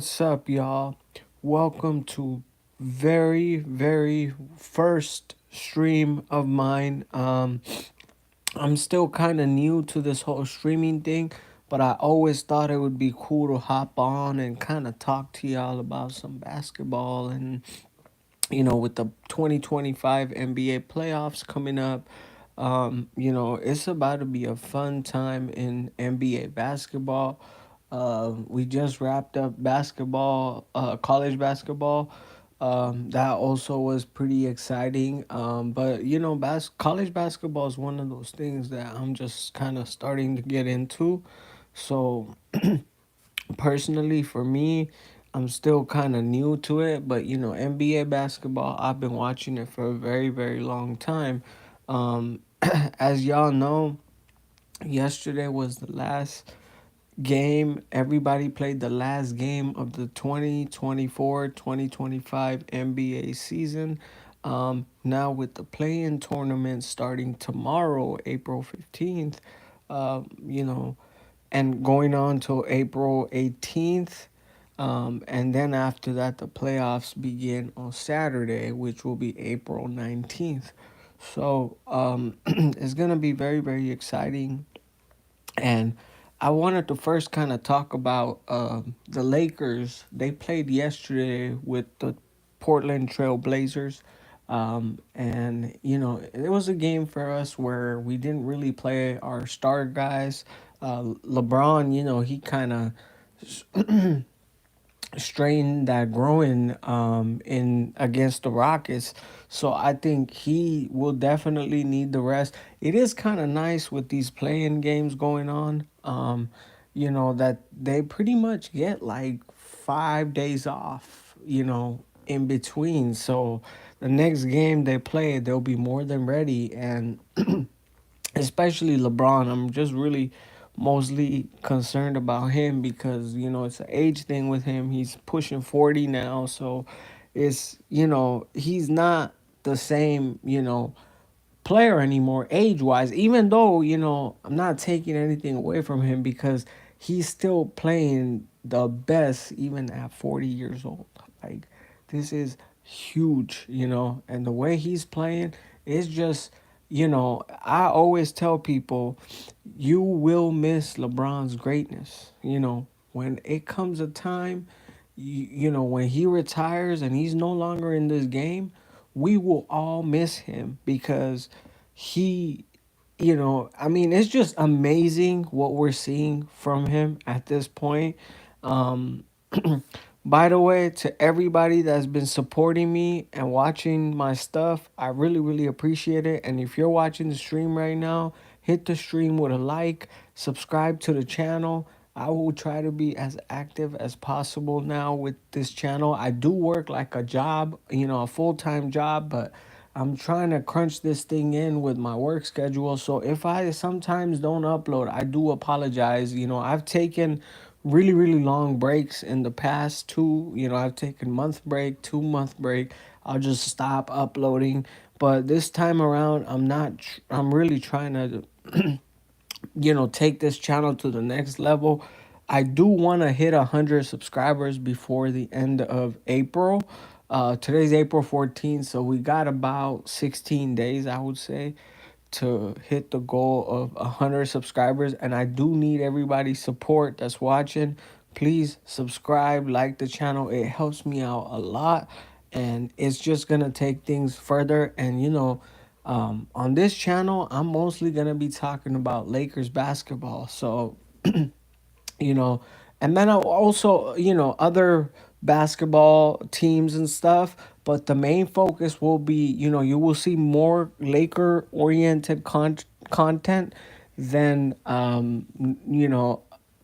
What's up, y'all? Welcome to very first stream of mine. I'm still kind of new to this whole streaming thing, but I always thought it would be cool to hop on and kind of talk to y'all about some basketball and with the 2025 NBA playoffs coming up. It's about to be a fun time in NBA basketball. We just wrapped up basketball, college basketball. That also was pretty exciting. But college basketball is one of those things that I'm just kind of starting to get into. So personally, for me, I'm still kind of new to it, but NBA basketball, I've been watching it for a very long time. Um, as y'all know, yesterday was the last game. Everybody played the last game of the 2024-2025 NBA season. Now, with the play-in tournament starting tomorrow, April 15th, uh, you know, and going on till April 18th. And then after that, the playoffs begin on Saturday, which will be April 19th. So it's going to be very exciting. And I wanted to first kind of talk about the Lakers. They played yesterday with the Portland Trail Blazers. And, it was a game for us where we didn't really play our star guys. LeBron, he kind of strain that growing in against the Rockets. So I think he will definitely need the rest. It is kind of nice with these playing games going on. That they pretty much get like 5 days off, in between. So the next game they play, they'll be more than ready. And especially LeBron, I'm just really mostly concerned about him because it's an age thing with him. He's pushing 40 now, so it's he's not the same player anymore age wise. Even though I'm not taking anything away from him because he's still playing the best even at 40 years old. Like this is huge, and the way he's playing is just I always tell people you will miss LeBron's greatness. When it comes a time, when he retires and he's no longer in this game, we will all miss him because he, I mean, it's just amazing what we're seeing from him at this point. Um, by the way, to everybody that's been supporting me and watching my stuff, I really appreciate it. And if you're watching the stream right now, hit the stream with a like, subscribe to the channel. I will try to be as active as possible now with this channel. I do work like a job, a full-time job, but I'm trying to crunch this thing in with my work schedule. So if I sometimes don't upload, I do apologize. I've taken really long breaks in the past too. I've taken month break, 2 month break. I'll just stop uploading. But this time around, I'm not. I'm really trying to take this channel to the next level. I do want to hit 100 subscribers before the end of April. Today's April 14th, so we got about 16 days, I would say, to hit the goal of 100 subscribers. And I do need everybody's support that's watching. Please subscribe, like the channel. It helps me out a lot. And it's just going to take things further. And, on this channel, I'm mostly going to be talking about Lakers basketball. So, you know, and then I'll also, other basketball teams and stuff. But the main focus will be, you will see more Laker oriented content than,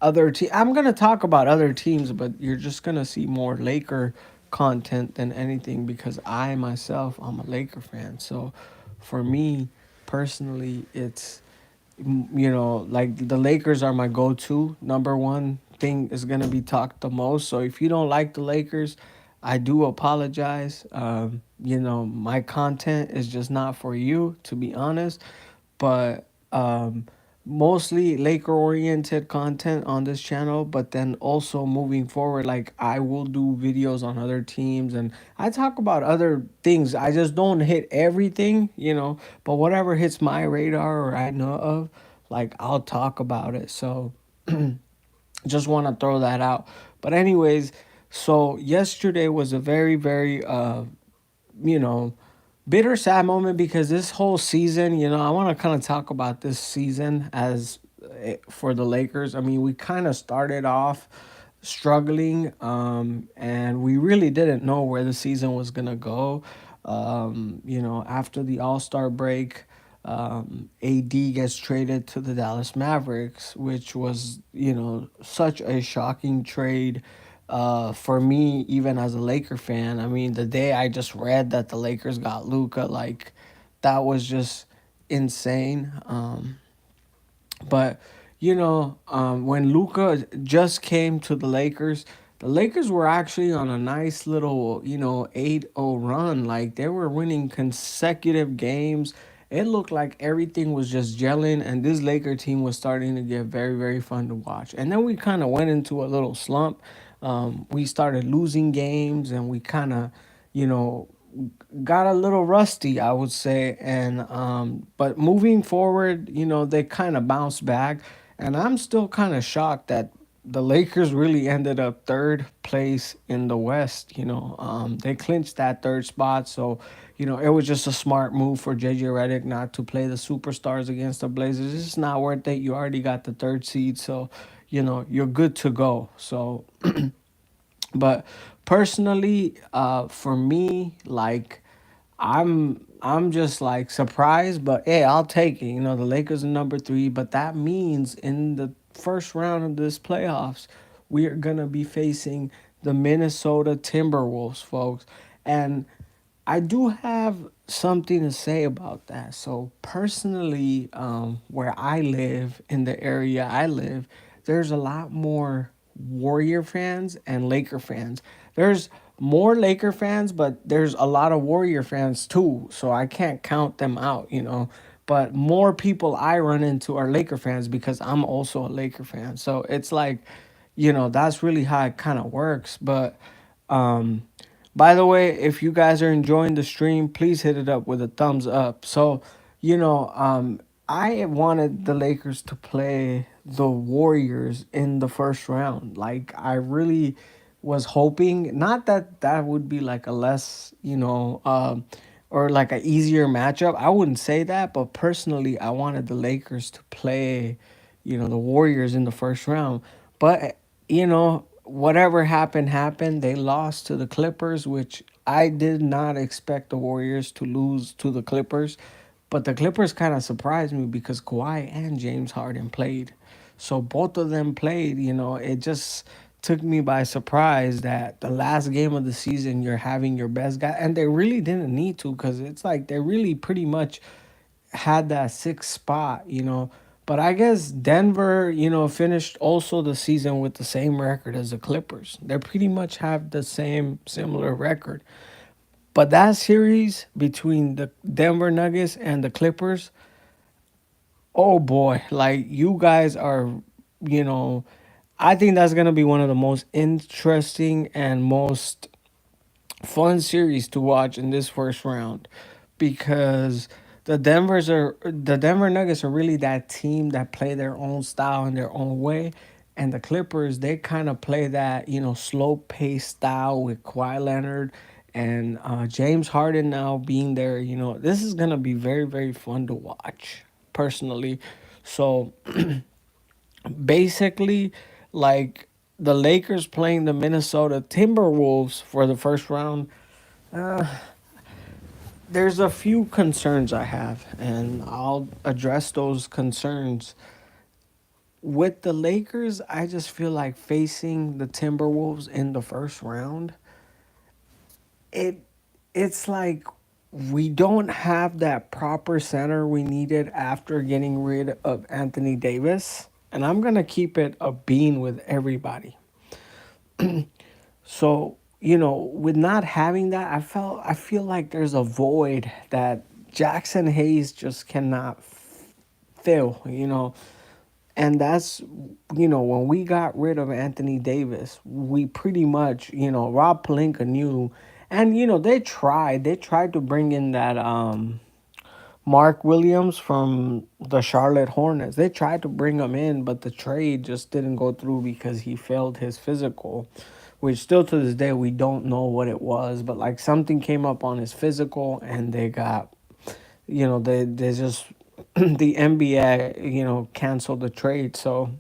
other team. I'm gonna talk about other teams, but you're just gonna see more Laker content than anything because I myself I'm a Laker fan. So for me personally, it's like the Lakers are my go-to. Number one thing is gonna be talked the most. So if you don't like the Lakers, I do apologize. My content is just not for you, to be honest. But mostly Laker oriented content on this channel, but then also moving forward, like I will do videos on other teams and I talk about other things. I just don't hit everything, but whatever hits my radar or I know of, like I'll talk about it. So just want to throw that out. But anyways, so yesterday was a very, very you know, bitter sad moment because this whole season, I want to kind of talk about this season as for the Lakers. I mean, we kind of started off struggling, and we really didn't know where the season was gonna go. After the All Star break, AD gets traded to the Dallas Mavericks, which was such a shocking trade for me, even as a Laker fan. I mean, the day I just read that the Lakers got Luka, like that was just insane. But when Luka just came to the Lakers were actually on a nice little 8-0 run. Like they were winning consecutive games. It looked like everything was just gelling, and this Laker team was starting to get very, very fun to watch. And then we kind of went into a little slump. We started losing games, and we kind of, you know, got a little rusty, I would say. And but moving forward, they kind of bounced back, and I'm still kind of shocked that the Lakers really ended up third place in the West. They clinched that third spot, so it was just a smart move for JJ Redick not to play the superstars against the Blazers. It's just not worth it. You already got the third seed, so you're good to go. So but personally, for me, like I'm just like surprised, but hey, I'll take it. The Lakers are number three, but that means in the first round of this playoffs, we are gonna be facing the Minnesota Timberwolves, folks. And I do have something to say about that. So personally, where I live, in the area I live, there's a lot more Warrior fans and Laker fans. There's more Laker fans, but there's a lot of Warrior fans too. So I can't count them out. But more people I run into are Laker fans because I'm also a Laker fan. So it's like, that's really how it kind of works. But um, by the way, if you guys are enjoying the stream, please hit it up with a thumbs up. So, I wanted the Lakers to play the Warriors in the first round. Like, I really was hoping, not that that would be like a less, or like a easier matchup. I wouldn't say that, but personally, I wanted the Lakers to play, the Warriors in the first round. But whatever happened happened. They lost to the Clippers, which I did not expect the Warriors to lose to the Clippers. But the Clippers kind of surprised me because Kawhi and James Harden played. So both of them played, it just took me by surprise that the last game of the season you're having your best guy, and they really didn't need to, because it's like they really pretty much had that sixth spot. But I guess Denver, finished also the season with the same record as the Clippers. They pretty much have the same similar record. But that series between the Denver Nuggets and the Clippers, oh boy, like you guys are, you know, I think that's going to be one of the most interesting and most fun series to watch in this first round, because the Denver Nuggets are really that team that play their own style in their own way, and the Clippers, they kind of play that slow pace style with Kawhi Leonard and James Harden now being there. This is gonna be very, very fun to watch personally. So basically, like the Lakers playing the Minnesota Timberwolves for the first round, there's a few concerns I have, and I'll address those concerns. With the Lakers, I just feel like facing the Timberwolves in the first round, it it's like we don't have that proper center we needed after getting rid of Anthony Davis. And I'm gonna keep it a bean with everybody. So, with not having that, I feel like there's a void that Jackson Hayes just cannot fill. And that's, when we got rid of Anthony Davis, we pretty much, Rob Pelinka knew. And, they tried to bring in that Mark Williams from the Charlotte Hornets. They tried to bring him in, but the trade just didn't go through because he failed his physical, which still to this day we don't know what it was. But like something came up on his physical, and they got, they just the NBA, canceled the trade. So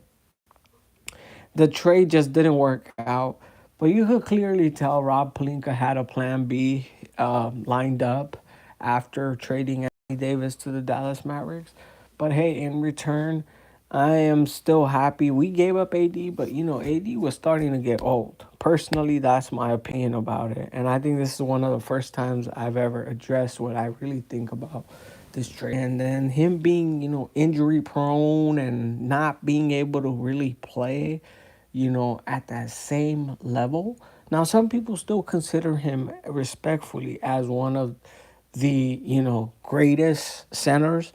the trade just didn't work out. But you could clearly tell Rob Pelinka had a plan B lined up after trading Anthony Davis to the Dallas Mavericks. But hey, in return, I am still happy. We gave up AD, but AD was starting to get old. Personally, that's my opinion about it. And I think this is one of the first times I've ever addressed what I really think about this trade. And then him being, injury prone and not being able to really play, at that same level. Now, some people still consider him respectfully as one of the, greatest centers.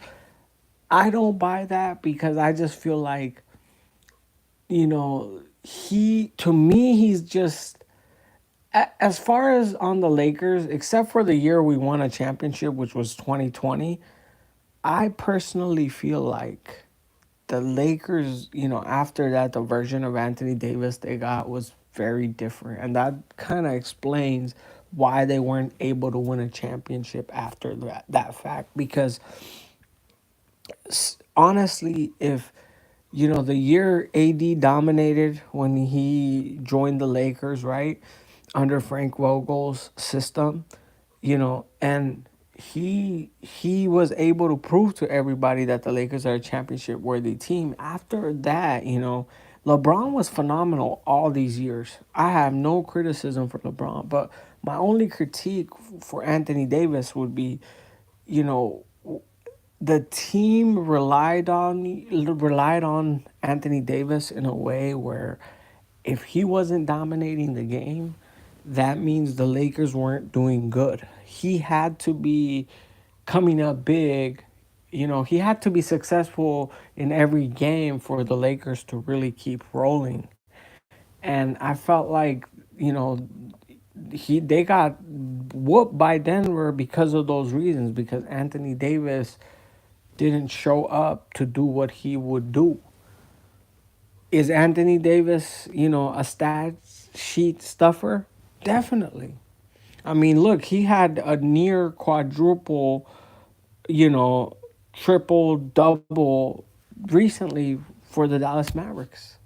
I don't buy that because I just feel like, to me, he's just, as far as on the Lakers, except for the year we won a championship, which was 2020, I personally feel like the Lakers, after that, the version of Anthony Davis they got was very different. And that kind of explains why they weren't able to win a championship after that fact. Because honestly, if, the year AD dominated when he joined the Lakers, right, under Frank Vogel's system, and he was able to prove to everybody that the Lakers are a championship worthy team. After that, LeBron was phenomenal all these years. I have no criticism for LeBron, but my only critique for Anthony Davis would be, you know, the team relied on Anthony Davis in a way where if he wasn't dominating the game, that means the Lakers weren't doing good. He had to be coming up big. He had to be successful in every game for the Lakers to really keep rolling. And I felt like, you know, they got whooped by Denver because of those reasons, because Anthony Davis didn't show up to do what he would do. Is Anthony Davis, a stat sheet stuffer? Definitely. I mean, look, he had a near quadruple, you know, triple double recently for the Dallas Mavericks.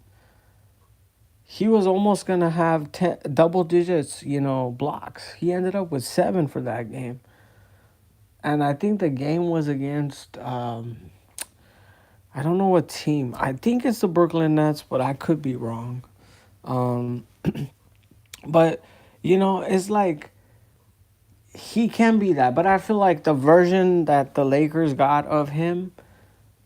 He was almost going to have double digits, blocks. He ended up with 7 for that game. And I think the game was against, I don't know what team. I think it's the Brooklyn Nets, but I could be wrong. Um, but, it's like he can be that. But I feel like the version that the Lakers got of him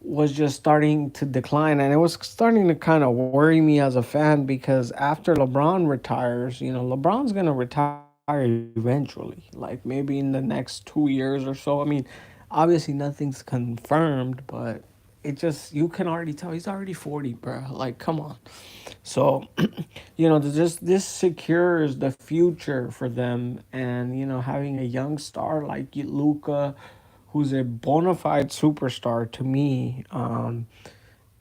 was just starting to decline, and it was starting to kind of worry me as a fan because after LeBron retires, LeBron's going to retire eventually, like maybe in the next 2 years or so. I mean, obviously nothing's confirmed, but it just, you can already tell he's already 40, bro. Like, come on. So, just this secures the future for them, and having a young star like Luca, who's a bona fide superstar to me. And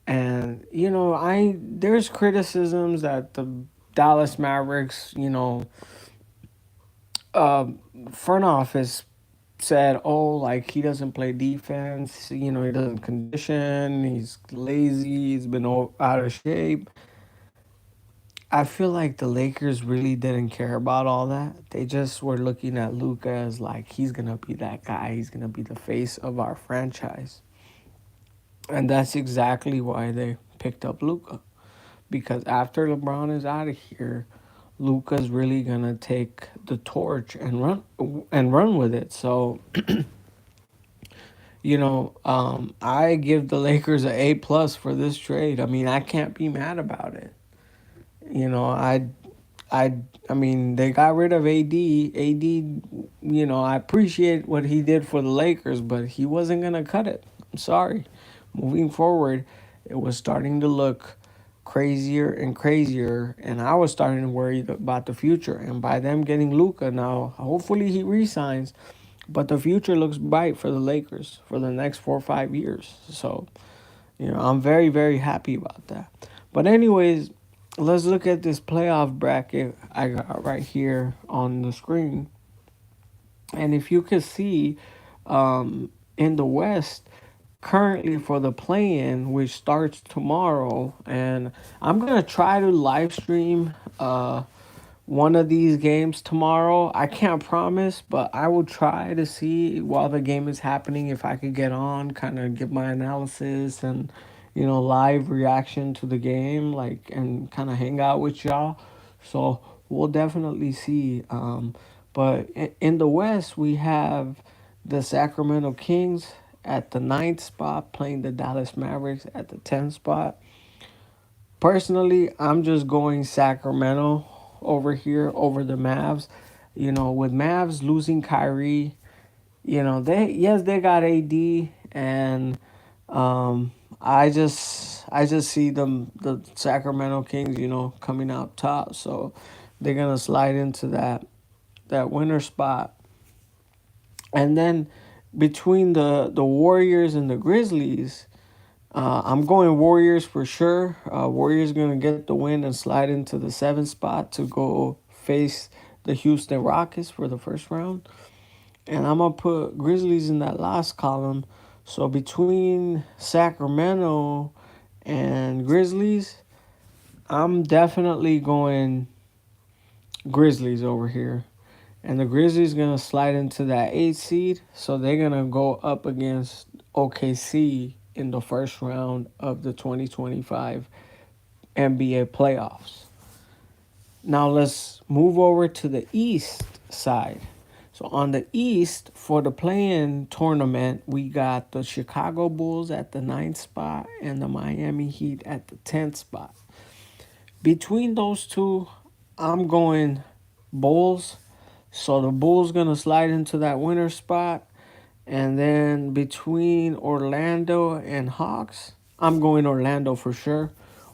I there's criticisms that the Dallas Mavericks, front office said, oh, like he doesn't play defense, he doesn't condition, he's lazy, he's been out of shape. I feel like the Lakers really didn't care about all that. They just were looking at Luca as like he's gonna be that guy. He's gonna be the face of our franchise, and that's exactly why they picked up Luca. Because after LeBron is out of here, Luca's really gonna take the torch and run with it. So I give the Lakers a A+ for this trade. I mean, I can't be mad about it. You know, I I mean, they got rid of AD. AD, I appreciate what he did for the Lakers, but he wasn't gonna cut it. I'm sorry. Moving forward, it was starting to look crazier and crazier, and I was starting to worry about the future. And by them getting Luca now, hopefully he resigns, but the future looks bright for the Lakers for the next 4 or 5 years. So, I'm very, very happy about that. But anyways, let's look at this playoff bracket I got right here on the screen. And if you could see, in the West, currently for the play-in, which starts tomorrow, and I'm gonna try to live stream one of these games tomorrow. I can't promise, but I will try to see while the game is happening if I could get on, kind of give my analysis and live reaction to the game, like, and kind of hang out with y'all. So we'll definitely see. But in the West, we have the Sacramento Kings at the ninth spot playing the Dallas Mavericks at the 10th spot. Personally, I'm just going Sacramento over here over the Mavs. With Mavs losing Kyrie, they got AD, and I just see them, the Sacramento Kings, coming out top. So they're gonna slide into that winner spot. And then between the Warriors and the Grizzlies, I'm going Warriors for sure. Warriors gonna get the win and slide into the seventh spot to go face the Houston Rockets for the first round. And I'm gonna put Grizzlies in that last column. So between Sacramento and Grizzlies, I'm definitely going Grizzlies over here. And the Grizzlies gonna slide into that 8 seed, so they're gonna go up against OKC in the first round of the 2025 NBA playoffs. Now let's move over to the East side. So on the East, for the play-in tournament, we got the Chicago Bulls at the ninth spot and the Miami Heat at the 10th spot. Between those two, I'm going Bulls. So the Bulls gonna slide into that winner spot. And then between Orlando and Hawks, I'm going Orlando for sure.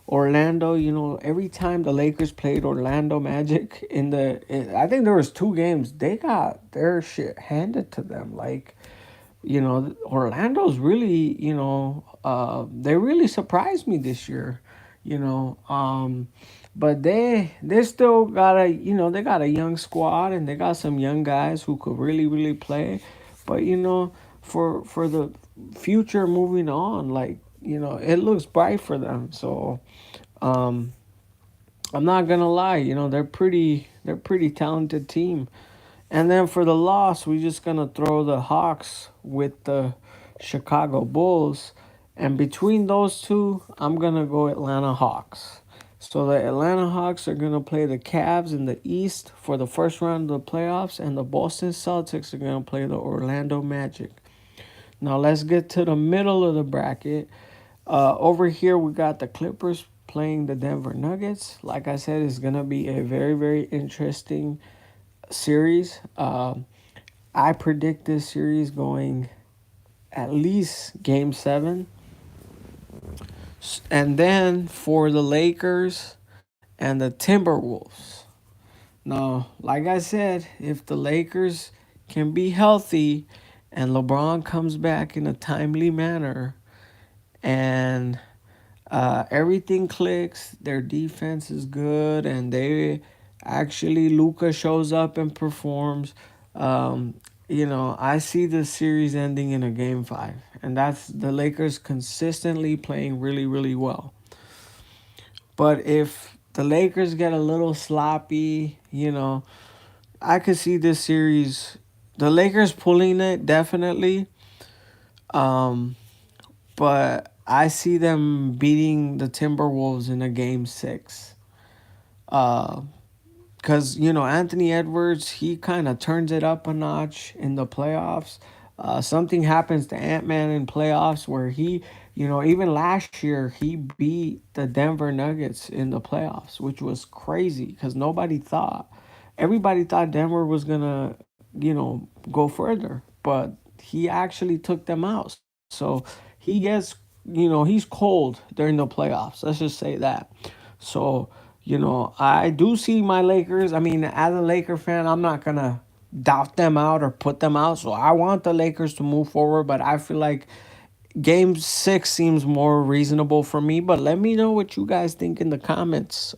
Orlando, every time the Lakers played Orlando Magic I think there was two games, they got their shit handed to them. Like, Orlando's really, they really surprised me this year, you know. But they still got they got a young squad, and they got some young guys who could really, really play. But for the future moving on, like, it looks bright for them. So um, I'm not gonna lie, they're pretty talented team. And then for the loss, we're just gonna throw the Hawks with the Chicago Bulls. And between those two, I'm gonna go Atlanta Hawks. So the Atlanta Hawks are gonna play the Cavs in the East for the first round of the playoffs, and the Boston Celtics are gonna play the Orlando Magic. Now let's get to the middle of the bracket. Over here, we got the Clippers playing the Denver Nuggets. Like I said, it's gonna be a very, very interesting series. I predict this series going at least game seven. And then for the Lakers and the Timberwolves. Now, like I said, if the Lakers can be healthy and LeBron comes back in a timely manner, and everything clicks, their defense is good, and Luca shows up and performs. Um, I see this series ending in a game five, and that's the Lakers consistently playing really, really well. But if the Lakers get a little sloppy, I could see this series, the Lakers pulling it definitely. Um, but I see them beating the Timberwolves in a game six. Uh, because Anthony Edwards, he kind of turns it up a notch in the playoffs. Something happens to Ant Man in playoffs where even last year he beat the Denver Nuggets in the playoffs, which was crazy because everybody thought Denver was gonna go further, but he actually took them out. So he gets he's cold during the playoffs. Let's just say that. So, I do see my Lakers. I mean, as a Laker fan, I'm not gonna doubt them out or put them out. So I want the Lakers to move forward, but I feel like Game 6 seems more reasonable for me. But let me know what you guys think in the comments.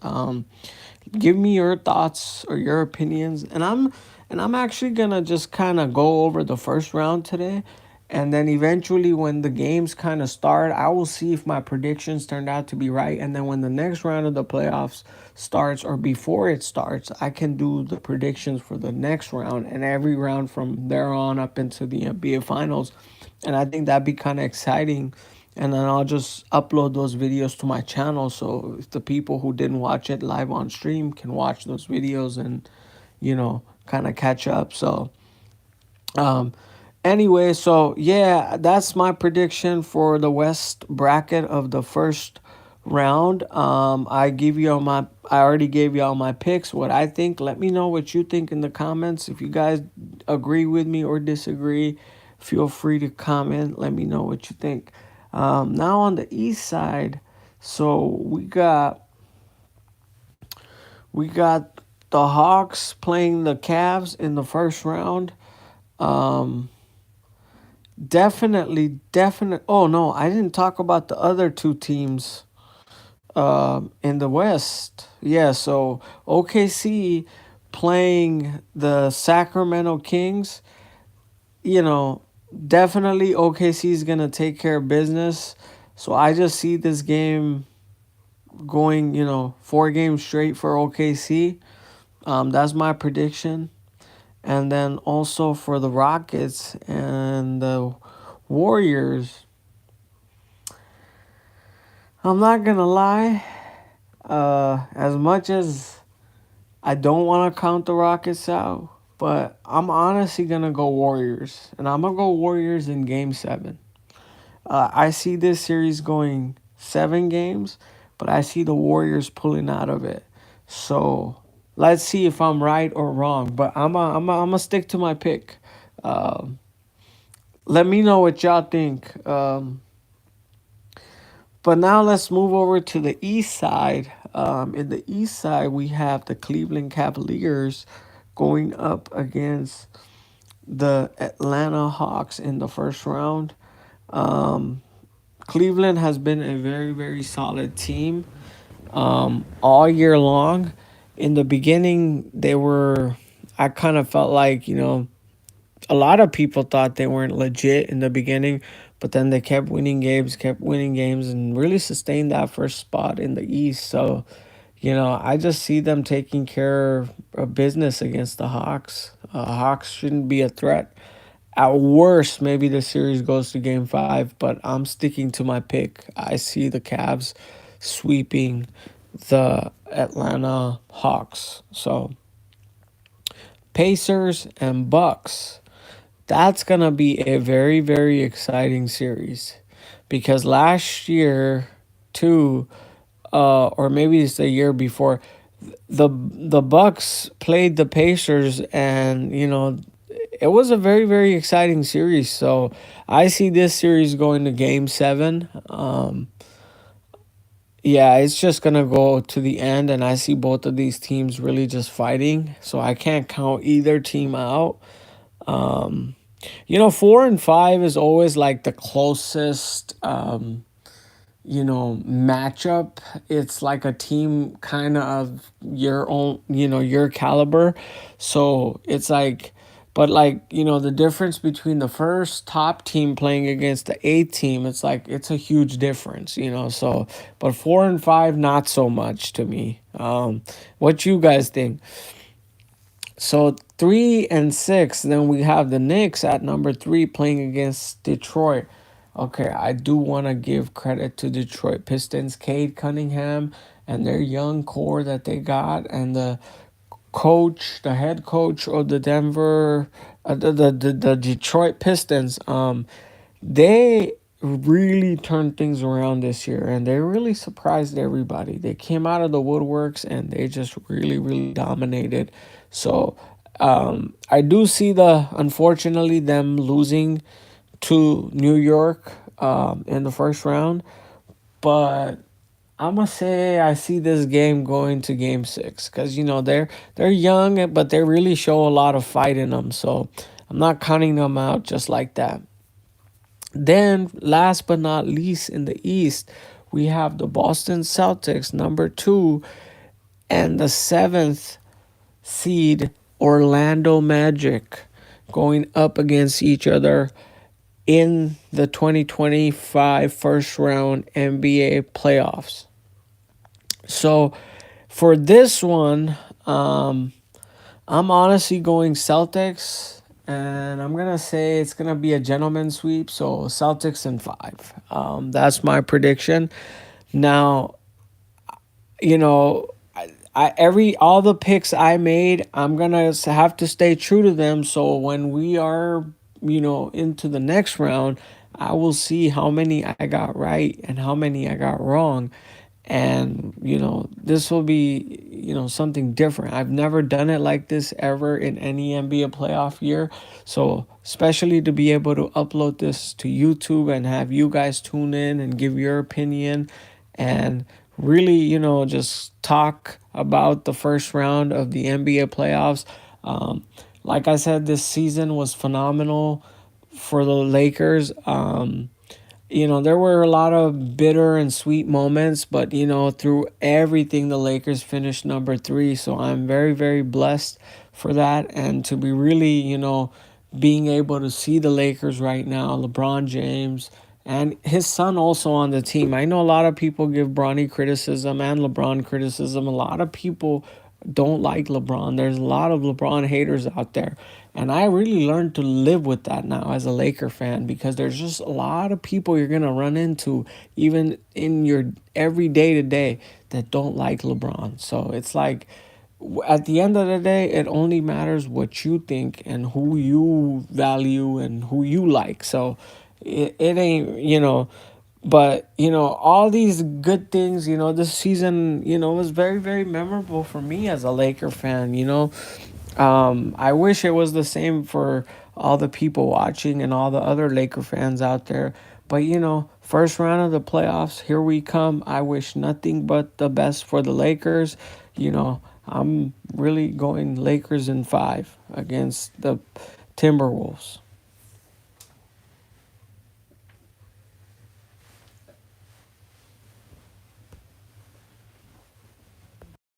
Give me your thoughts or your opinions, and I'm actually gonna just kind of go over the first round today, and then eventually when the games kind of start, I will see if my predictions turned out to be right, and then when the next round of the playoffs starts or before it starts, I can do the predictions for the next round and every round from there on up into the NBA finals. And I think that'd be kind of exciting, and then I'll just upload those videos to my channel, so if the people who didn't watch it live on stream can watch those videos and kind of catch up. So um anyway, so yeah, that's my prediction for the West bracket of the first round. I already gave you all my picks, what I think. Let me know what you think in the comments. If you guys agree with me or disagree, feel free to comment. Let me know what you think. Now on the east side, so we got the Hawks playing the Cavs in the first round. Um, definitely. Oh no, I didn't talk about the other two teams in the West. Yeah, so OKC playing the Sacramento Kings. You know, definitely OKC is gonna take care of business. So I just see this game going, 4 games straight for OKC. That's my prediction. And then also for the Rockets and the Warriors, I'm not gonna lie. As much as I don't want to count the Rockets out, but I'm honestly gonna go Warriors, and I'm gonna go Warriors in Game 7. I see this series going 7 games, but I see the Warriors pulling out of it. So let's see if I'm right or wrong. But I'm a stick to my pick. Um, Let me know what y'all think. But now let's move over to the east side. In the east side, we have the Cleveland Cavaliers going up against the Atlanta Hawks in the first round. Um, Cleveland has been a very, very solid team all year long. In the beginning, I kind of felt like, a lot of people thought they weren't legit in the beginning, but then they kept winning games, and really sustained that first spot in the East. So, I just see them taking care of business against the Hawks. Hawks shouldn't be a threat. At worst, maybe the series goes to Game 5, but I'm sticking to my pick. I see the Cavs sweeping the Atlanta Hawks. So, Pacers and Bucks. That's going to be a very, very exciting series, because last year, too, or maybe it's the year before, the Bucks played the Pacers, and it was a very, very exciting series. So I see this series going to Game 7. Yeah, it's just gonna go to the end, and I see both of these teams really just fighting. So I can't count either team out. Um, 4 and 5 is always like the closest, matchup. It's like a team kind of your own, your caliber. So it's like, but like, the difference between the first top team playing against the eighth team, it's a huge difference, So, but 4 and 5, not so much to me. What you guys think? So 3 and 6, then we have the Knicks at number 3 playing against Detroit. Okay, I do want to give credit to Detroit Pistons, Cade Cunningham, and their young core that they got, and the head coach of the Detroit Pistons. They really turned things around this year, and they really surprised everybody. They came out of the woodworks, and they just really, really dominated. So I do see unfortunately them losing to New York in the first round. But I'm gonna say I see this game going to game six because they're young, but they really show a lot of fight in them. So I'm not counting them out just like that. Then, last but not least, in the East, we have the Boston Celtics, number two, and the seventh seed Orlando Magic going up against each other in the 2025 first round NBA playoffs. So for this one, um, I'm honestly going Celtics, and I'm gonna say it's gonna be a gentleman sweep. So Celtics in five. That's my prediction. Now, you know, every all the picks I made, I'm gonna have to stay true to them. So when we are, into the next round, I will see how many I got right and how many I got wrong. And this will be something different. I've never done it like this ever in any NBA playoff year. So especially to be able to upload this to YouTube and have you guys tune in and give your opinion and really, just talk about the first round of the NBA playoffs. Um, like I said, this season was phenomenal for the Lakers. There were a lot of bitter and sweet moments, but through everything, the Lakers finished number three. So I'm very, very blessed for that. And to be really, being able to see the Lakers right now, LeBron James and his son also on the team. I know a lot of people give Bronny criticism and LeBron criticism. A lot of people don't like LeBron. There's a lot of LeBron haters out there. And I really learned to live with that now as a Laker fan because there's just a lot of people you're going to run into, even in your every day to day, that don't like LeBron. So it's like, at the end of the day, it only matters what you think and who you value and who you like. So it ain't, but all these good things, this season, was very, very memorable for me as a Laker fan. I wish it was the same for all the people watching and all the other Laker fans out there. But first round of the playoffs, here we come. I wish nothing but the best for the Lakers. I'm really going Lakers in five against the Timberwolves.